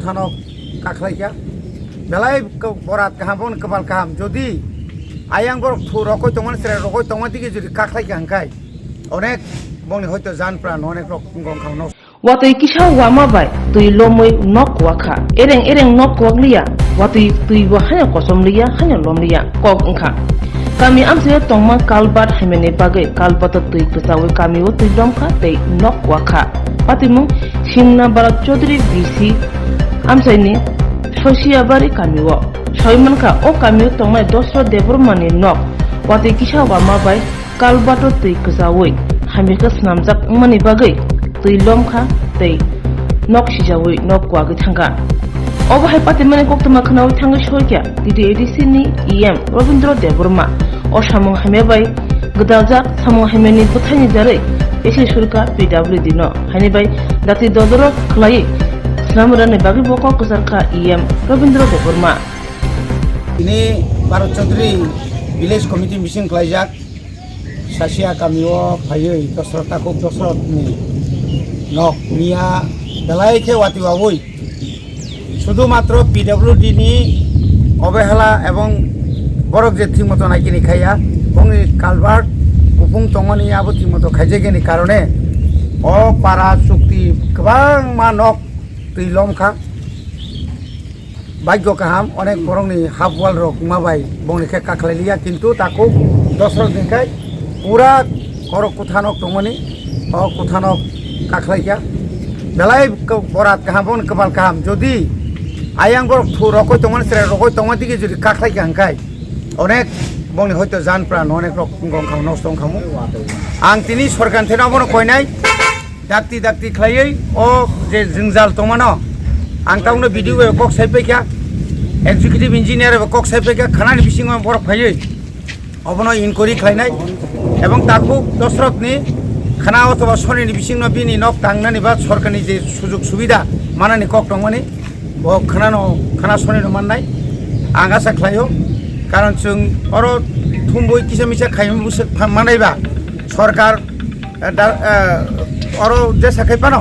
kuthano kaklaika belai borat kaham bon kebal kaham jodi ayang bor rokoi tongan sere rokoi tongan dige jodi kaklaika hangkai onek bongni hoyto jan pran onek rok gong kham nos watui kisa wama bai tui lomoi nok wakha ereng nok wakliya watui tui bo hanya kosom liya hanya lom liya kok engkha kami amse tongma kalbat hemene bagai kalbat tui kesawe kami wo tui lomkha tei nok wakha patimung simna barat chaudhary bc amsaini sosiabari kami wo soimanka o kami tongma dosro devrmani nok watui kisa wama bai kalbat tui kesawe hamika snamjak mani bagai tui lomkha tei nok sijawi nok wagi thangka obahai pati mane koktoma khnawi thangga soikya DDADC ni EM Robindra Deborma o samung hamebai gdajak samung hameni buthani jare esi surka PWD no hani bai dati dodoro khlai snamrane bagi boko kusarka EM Robindra Deborma ini Bharat Chaudhary village committee meeting klaijak sasia kamio phayoi dosrota kok dosrot ni nok mia belai ke wati wabui শুধুমাত্র PWD নি অবহেলা এবং বরক যে ঠিকমতো নাইকিনি খাইয়া এবং culvert উপুং তংমানি আবো ঠিকমতো খাইজেগেনি কারণে অ পারা চুক্তি গোবাং মানক তুই লমখা ভাগ্য কাহাম অনেক বরংনি হাফ ওয়াল রক মাবাই বংনিখে কাখলাইলিয়া কিন্তু তাকো দশরক দিনখাই পুরা করক কুথানক তংমানি অ কুথানক কাখলাইয়া বেলাই বরাত কাহাম বন কপাল কাহাম যদি ayang bor rokoi tongan sere rokoi tongan dige jodi kaklaika hangkai onek bongni hoyto jan pran onek rok gong kham nos tong khamu ang tini sorkan thena bono koinai dakti khlaiei o je jingjal tongmano ang taungno video e kok saipekya executive engineer e kok saipekya khanani bisingo bor phaiei obono inquiry khlainai ebong taku dosrot ni khana otoba soni ni bisingno bini nok tangnani ba sorkani je sujog subida manani kok tongmani ও খানা শোনেন মাননাই আং আশা খাইও কারণ जों or থুমবই কিসা Misa খাইম বুসে মানাইবা Sarkar or যে সাখাই পানো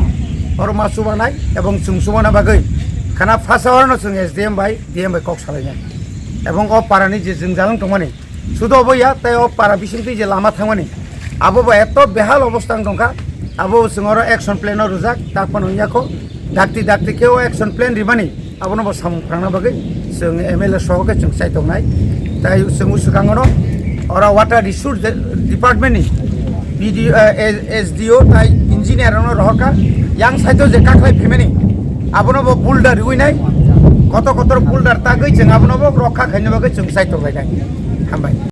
or মাসু বানাই এবং जों সুবানা বাগৈ খানা ফাসাওয়ারনো जों SDM বাই কক সালাইনা এবং ও পারানি যে जों জালং তমানি শুধু অবইয়া তাই ও পারা বিসিংতি যে লামা থামানি আবো বা এত বেহাল অবস্থা দংকা আবো जों অর অ্যাকশন প্ল্যান রুজাক তারপর হইয়াকো dakti keo action plan ribani abono bo samprangna bagai जों MLA sohoke जों saitongnai tai जों usukangono ora water resource department ni BDO SDO tai engineer no rohka yang saito je kaklai phemeni abono bo boulder ruinai কত boulder tagai जों abono bo rokha khaino bagai जों saitongai hambai